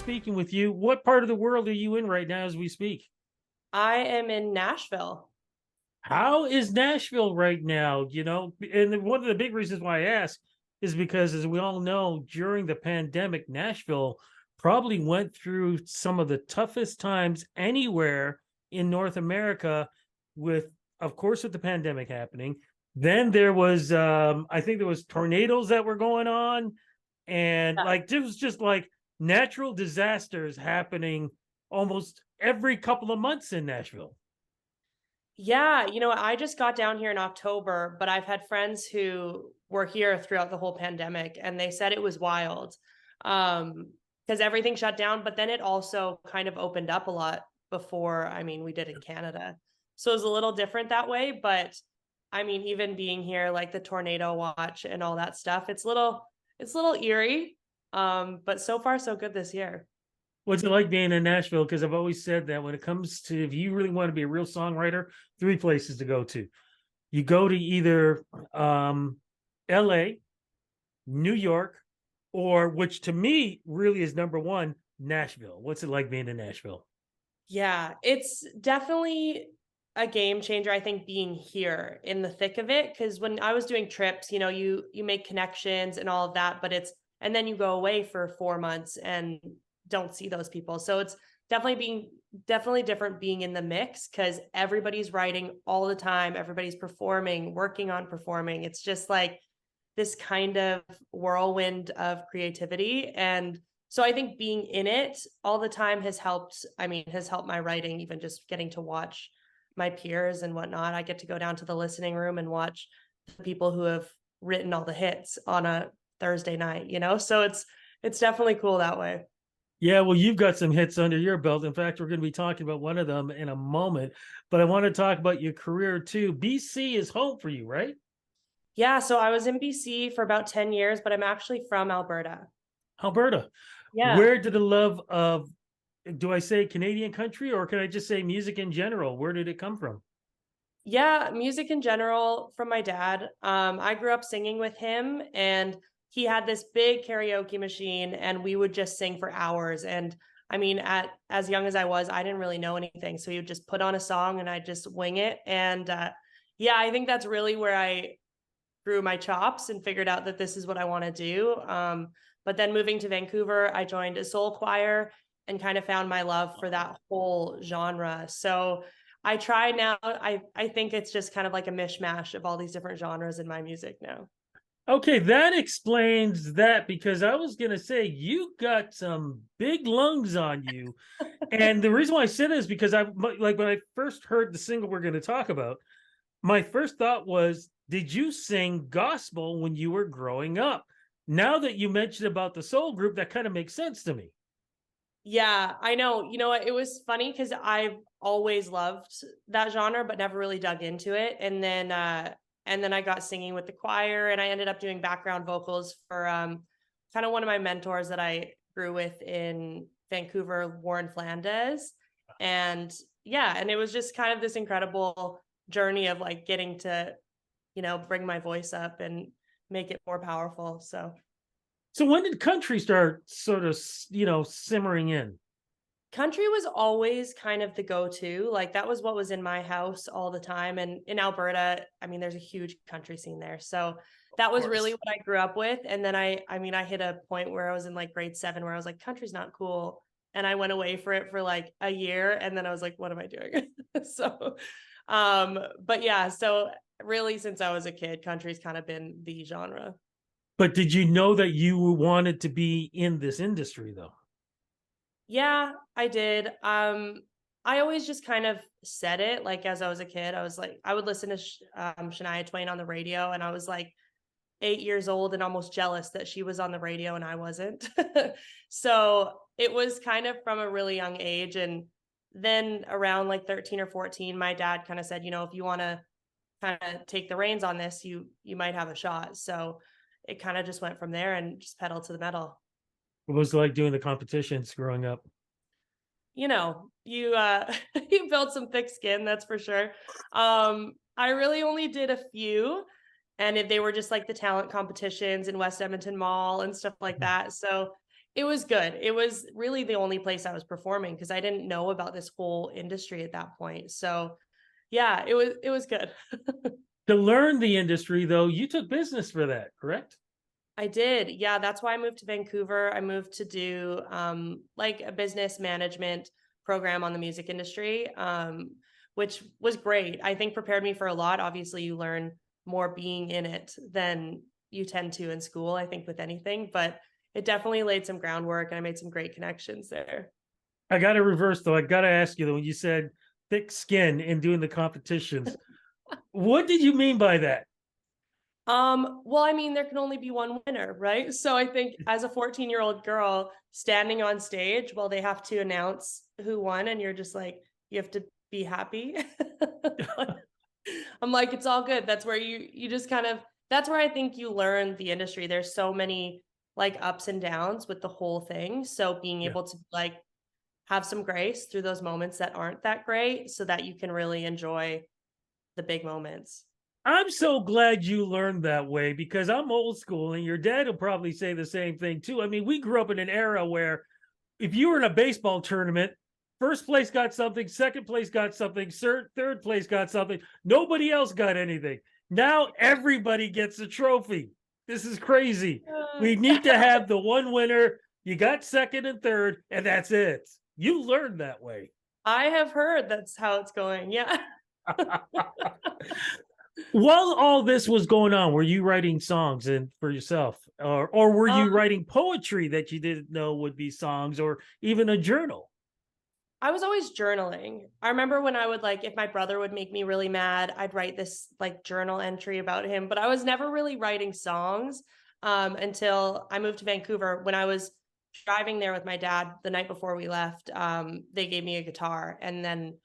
speaking with you. What part of the world are you in right now as we speak? I am in Nashville. How is Nashville right now? And one of the big reasons why I ask is because, as we all know, during the pandemic, Nashville probably went through some of the toughest times anywhere in North America, with, of course, with the pandemic happening. Then there was, I think there was tornadoes that were going on, and Yeah. like it was just like natural disasters happening almost every couple of months in Nashville. Yeah, I just got down here in October, but I've had friends who were here throughout the whole pandemic and they said it was wild. Because everything shut down, but then it also kind of opened up a lot before, we did in Canada. So it was a little different that way, but even being here, like the tornado watch and all that stuff, it's a little eerie. But so far so good this year. What's it like being in Nashville? Because I've always said that when it comes to, if you really want to be a real songwriter, three places to go to. You go to either LA, New York, or, which to me really is number one, Nashville. What's it like being in Nashville? Yeah, it's definitely a game changer, I think, being here in the thick of it. Because when I was doing trips, you make connections and all of that, but and then you go away for 4 months and don't see those people. So it's definitely different being in the mix because everybody's writing all the time, everybody's performing, working on performing. It's just like this kind of whirlwind of creativity. And so I think being in it all the time has helped my writing, even just getting to watch my peers and whatnot. I get to go down to the listening room and watch the people who have written all the hits on a Thursday night. So it's definitely cool that way. Yeah, well, you've got some hits under your belt. In fact, we're going to be talking about one of them in a moment, but I want to talk about your career too. BC is home for you, right? Yeah, so I was in BC for about 10 years, but I'm actually from Alberta. Alberta. Yeah. Where did the love of, do I say Canadian country, or can I just say music in general? Where did it come from? Yeah, music in general from my dad. I grew up singing with him, and he had this big karaoke machine, and we would just sing for hours. And at as young as I was, I didn't really know anything, so he would just put on a song, and I'd just wing it. And yeah, I think that's really where I grew my chops and figured out that this is what I want to do. But then moving to Vancouver, I joined a soul choir and kind of found my love for that whole genre. So I try now. I think it's just kind of like a mishmash of all these different genres in my music now. Okay, that explains that, because I was going to say you got some big lungs on you. And the reason why I said it is because like when I first heard the single we're going to talk about, my first thought was, did you sing gospel when you were growing up? Now that you mentioned about the soul group, that kind of makes sense to me. Yeah, I know. You know what? It was funny because I've always loved that genre, but never really dug into it. And then I got singing with the choir, and I ended up doing background vocals for kind of one of my mentors that I grew with in Vancouver, Warren Flandes. And yeah, and it was just kind of this incredible journey of like getting to, bring my voice up and make it more powerful. So So when did country start sort of, simmering in? country was always kind of the go-to. Like that was what was in my house all the time. And in Alberta, there's a huge country scene there. So that Of was really course. what I grew up with. And then I hit a point where I was in like grade 7 where I was like, country's not cool. And I went away for it for like a year. And then I was like, what am I doing? So, but yeah, so really since I was a kid, country's kind of been the genre. But did you know that you wanted to be in this industry, though? Yeah, I did. I always just kind of said it like as I was a kid. I was like, I would listen to Shania Twain on the radio, and I was like 8 years old and almost jealous that she was on the radio and I wasn't. So it was kind of from a really young age. And then around like 13 or 14, my dad kind of said, if you want to kind of take the reins on this, you might have a shot. So it kind of just went from there and just pedal to the metal. What was it like doing the competitions growing up? You you build some thick skin, that's for sure. I really only did a few, and if they were just like the talent competitions in West Edmonton Mall and stuff like that. So It was good. It was really the only place I was performing because I didn't know about this whole industry at that point. So, yeah, it was good. To learn the industry, though, you took business for that, correct? I did. Yeah, that's why I moved to Vancouver. I moved to do like a business management program on the music industry, which was great. I think prepared me for a lot. Obviously, you learn more being in it than you tend to in school, I think, with anything, but it definitely laid some groundwork and I made some great connections there. I got to reverse though. I got to ask you though, when you said thick skin in doing the competitions, what did you mean by that? Well, I mean, there can only be one winner, right? So I think as a 14-year-old girl standing on stage while they have to announce who won, and you're just like, you have to be happy. I'm like, it's all good. That's where you just kind of that's where I think you learn the industry. There's so many like ups and downs with the whole thing. So being Yeah. able to like have some grace through those moments that aren't that great so that you can really enjoy the big moments. I'm so glad you learned that way because I'm old school and your dad will probably say the same thing too. I mean, we grew up in an era where if you were in a baseball tournament, first place got something, second place got something, third place got something. Nobody else got anything. Now everybody gets a trophy. This is crazy. We need to have the one winner. You got second and third, and that's it. You learned that way. I have heard that's how it's going. Yeah. While all this was going on, were you writing songs and for yourself, or were Um, you writing poetry that you didn't know would be songs, or even a journal? I was always journaling. I remember when I would like, if my brother would make me really mad, I'd write this like journal entry about him, but I was never really writing songs until I moved to Vancouver. When I was driving there with my dad the night before we left, they gave me a guitar. And then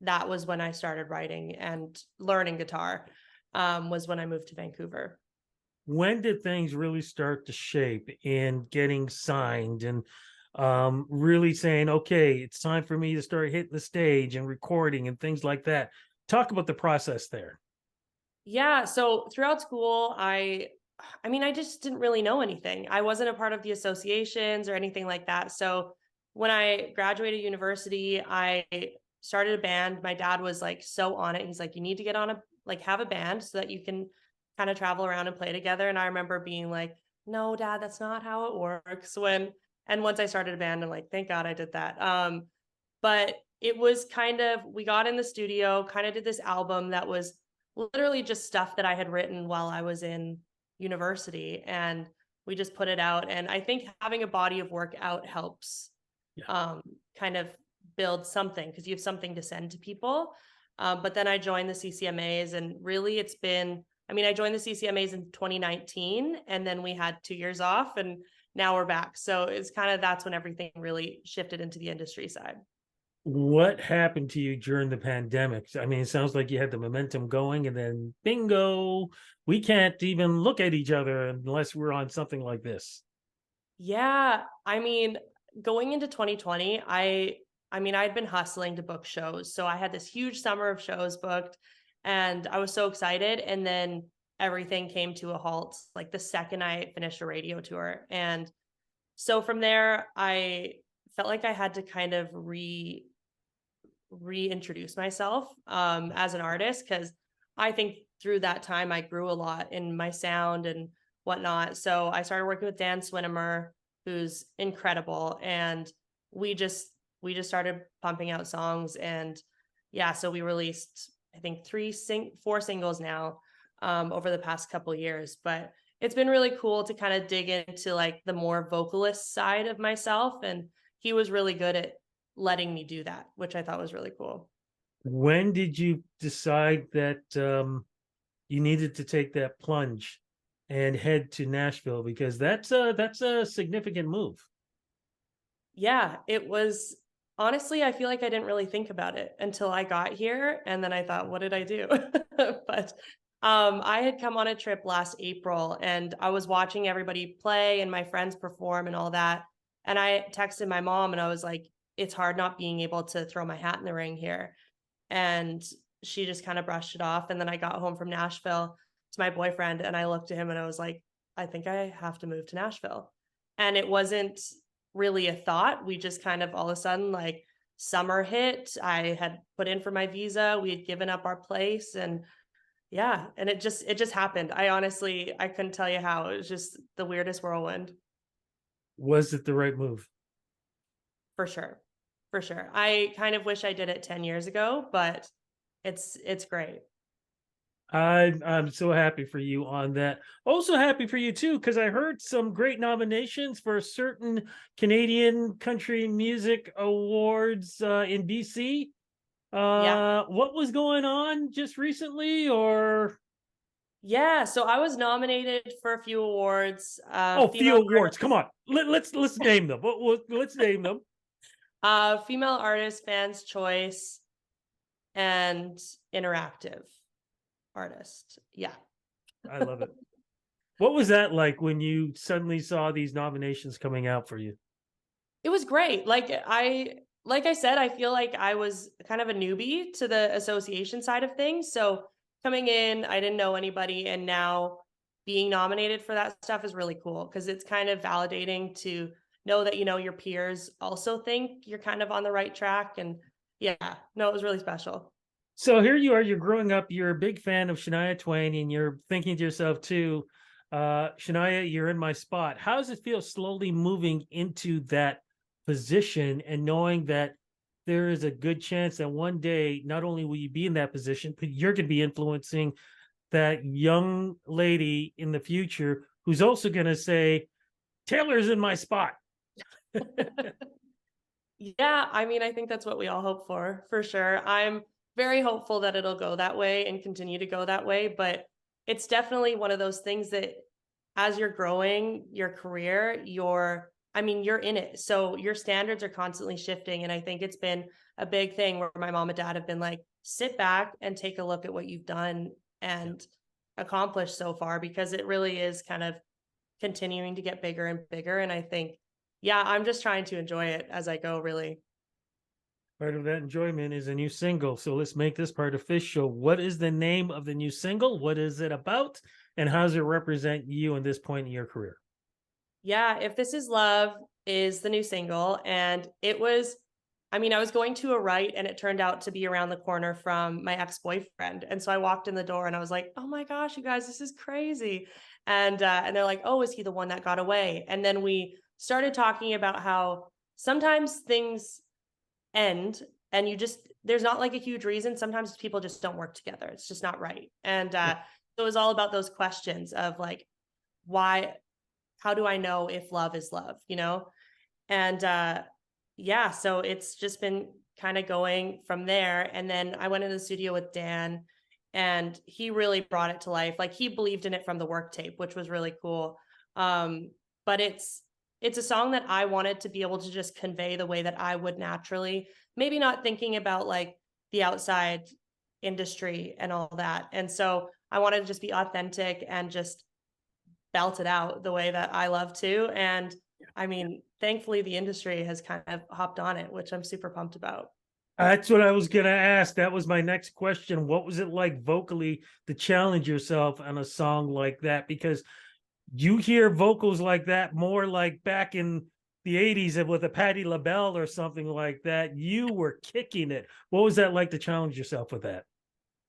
that was when I started writing and learning guitar, was when I moved to Vancouver. When did things really start to shape in getting signed and really saying, okay, it's time for me to start hitting the stage and recording and things like that? Talk about the process there. Yeah, so throughout school, I mean, I just didn't really know anything. I wasn't a part of the associations or anything like that. So when I graduated university, I started a band. My dad was like so on it. He's like, you need to get on a like have a band so that you can kind of travel around and play together. And I remember being like, no, dad, that's not how it works. And once I started a band, I'm like, thank God I did that. But it was kind of we got in the studio, kind of did this album that was literally just stuff that I had written while I was in university, and we just put it out. And I think having a body of work out helps Yeah. kind of build something because you have something to send to people. But then I joined the CCMAs, and really it's been, I mean, I joined the CCMAs in 2019, and then we had 2 years off, and now we're back. So it's kind of that's when everything really shifted into the industry side. What happened to you during the pandemic? I mean, it sounds like you had the momentum going, and then bingo, we can't even look at each other unless we're on something like this. Yeah, I mean, going into 2020, I mean, I'd been hustling to book shows. So I had this huge summer of shows booked and I was so excited, and then everything came to a halt like the second I finished a radio tour. And so from there, I felt like I had to kind of reintroduce myself as an artist because I think through that time I grew a lot in my sound and whatnot. So I started working with Dan Swinimer, who's incredible, and we just we just started pumping out songs. And yeah, so we released I think four singles now over the past couple years. But it's been really cool to kind of dig into like the more vocalist side of myself, and he was really good at letting me do that, which I thought was really cool. When did you decide that you needed to take that plunge and head to Nashville? Because that's a significant move. Yeah, it was honestly, I feel like I didn't really think about it until I got here. And then I thought, what did I do? But I had come on a trip last April and I was watching everybody play and my friends perform and all that. And I texted my mom and I was like, it's hard not being able to throw my hat in the ring here. And she just kind of brushed it off. And then I got home from Nashville to my boyfriend and I looked at him and I was like, I think I have to move to Nashville. And it wasn't really a thought. We just kind of all of a sudden, like, summer hit. I had put in for my visa. We had given up our place, and yeah, and it just happened. I couldn't tell you how. It was just the weirdest whirlwind. Was it the right move? For sure. For sure. I kind of wish I did it 10 years ago, but it's great. I'm so happy for you on that. Also happy for you too, because I heard some great nominations for certain Canadian country music awards in BC. Yeah. What was going on just recently? Or Yeah, so I was nominated for a few awards, oh, few female awards. Come on, let's name them. Let's name them. female artist, fans choice, and interactive artist. Yeah. I love it. What was that like when you suddenly saw these nominations coming out for you? It was great. Like I said, I feel like I was kind of a newbie to the association side of things. So coming in, I didn't know anybody, and now being nominated for that stuff is really cool because it's kind of validating to know that your peers also think you're kind of on the right track. And yeah, no, it was really special. So here you are, you're growing up, you're a big fan of Shania Twain, and you're thinking to yourself too, Shania, you're in my spot. How does it feel slowly moving into that position and knowing that there is a good chance that one day not only will you be in that position, but you're going to be influencing that young lady in the future who's also going to say, Taylor's in my spot. Yeah, I mean, I think that's what we all hope for sure. I'm very hopeful that it'll go that way and continue to go that way, but it's definitely one of those things that as you're growing your career, you're in it. So your standards are constantly shifting. And I think it's been a big thing where my mom and dad have been like, sit back and take a look at what you've done Yeah. and accomplished so far, because it really is kind of continuing to get bigger and bigger. And I think, yeah, I'm just trying to enjoy it as I go, really. Part of that enjoyment is a new single. So let's make this part official. What is the name of the new single? What is it about? And how does it represent you in this point in your career? Yeah, If This Is Love is the new single. And I was going to a write and it turned out to be around the corner from my ex boyfriend. And so I walked in the door and I was like, oh my gosh, you guys, this is crazy. And they're like, oh, is he the one that got away? And then we started talking about how sometimes things end and there's not like a huge reason. Sometimes people just don't work together. It's just not right. And Yeah. so it was all about those questions of like, why, how do I know if love is love, And yeah, so it's just been kind of going from there. And then I went into the studio with Dan and he really brought it to life. Like he believed in it from the work tape, which was really cool. But it's a song that I wanted to be able to just convey the way that I would naturally, maybe not thinking about like the outside industry and all that. And so I wanted to just be authentic and just belt it out the way that I love to. And I mean, thankfully, the industry has kind of hopped on it, which I'm super pumped about. That's what I was going to ask. That was my next question. What was it like vocally to challenge yourself on a song like that? Because you hear vocals like that more like back in the 80s with a Patti LaBelle or something like that. You were kicking it. What was that like to challenge yourself with that?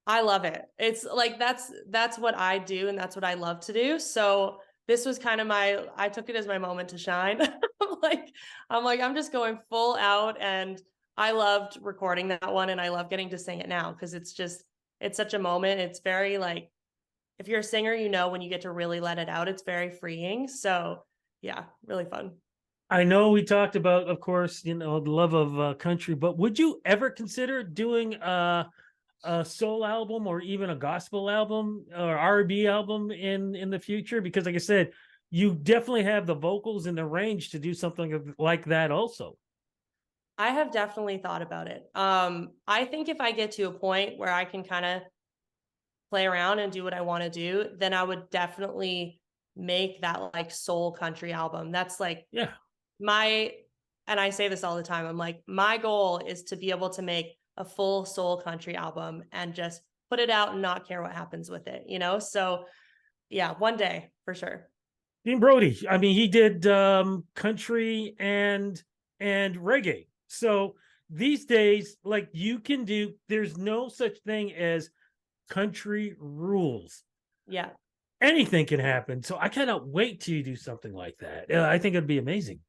I love it. It's like that's what I do and that's what I love to do. So this was kind of I took it as my moment to shine. like I'm just going full out, and I loved recording that one and I love getting to sing it now because it's such a moment. It's very like, if you're a singer, when you get to really let it out, it's very freeing. So yeah, really fun. I know we talked about, of course, the love of country, but would you ever consider doing a soul album or even a gospel album or R&B album in the future? Because, like I said, you definitely have the vocals and the range to do something like that. Also, I have definitely thought about it. I think if I get to a point where I can kind of play around and do what I want to do, then I would definitely make that like soul country album. That's like yeah, my, and I say this all the time. I'm like, my goal is to be able to make a full soul country album and just put it out and not care what happens with it, So yeah, one day for sure. Dean Brody. I mean, he did country and reggae. So these days, like you can do, there's no such thing as country rules. Yeah. Anything can happen. So I cannot wait to do something like that. I think it'd be amazing.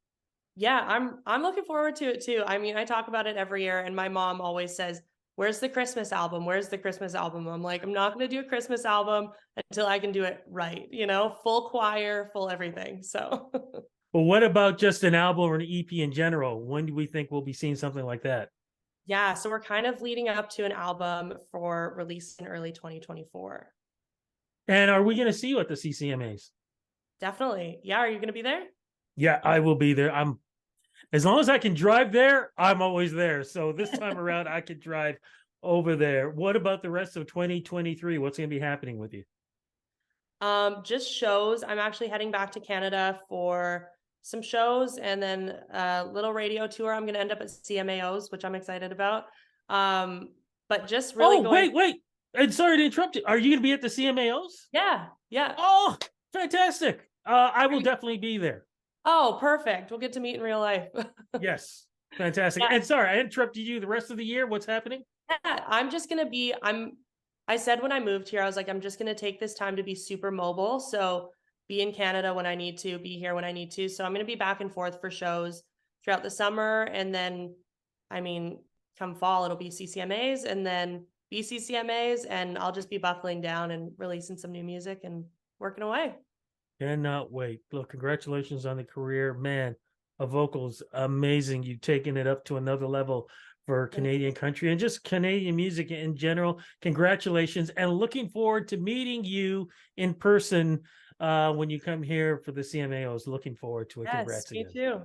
Yeah, I'm looking forward to it too. I mean, I talk about it every year and my mom always says, "Where's the Christmas album? Where's the Christmas album?" I'm like, "I'm not going to do a Christmas album until I can do it right, full choir, full everything." So, But what about just an album or an EP in general? When do we think we'll be seeing something like that? yeah, so we're kind of leading up to an album for release in early 2024. And are we going to see you at the CCMAs? Definitely. Yeah, are you going to be there? Yeah, I will be there. I'm as long as I can drive there, I'm always there. So this time around, I could drive over there. What about the rest of 2023? What's going to be happening with you? Just shows. I'm actually heading back to Canada for some shows and then a little radio tour. I'm going to end up at CMAOs, which I'm excited about. But just really Oh, going, wait. And sorry to interrupt you. Are you going to be at the CMAOs? yeah, yeah. Oh, fantastic. I Are will you- definitely be there. Oh, perfect. We'll get to meet in real life. Yes. Fantastic. Yeah, And sorry, I interrupted you the rest of the year. What's happening? yeah. I'm just going to be, I said when I moved here, I was like, I'm just going to take this time to be super mobile. So be in Canada when I need to, be here when I need to. So I'm going to be back and forth for shows throughout the summer. And then, I mean, come fall, it'll be CCMAs and then BCCMAs. And I'll just be buckling down and releasing some new music and working away. Cannot wait. Look, congratulations on the career. Man, a vocals amazing. You've taken it up to another level for Thank you. Canadian country and just Canadian music in general. Congratulations. And looking forward to meeting you in person when you come here for the CMAOs. Looking forward to it. Yes, Congrats me again. too.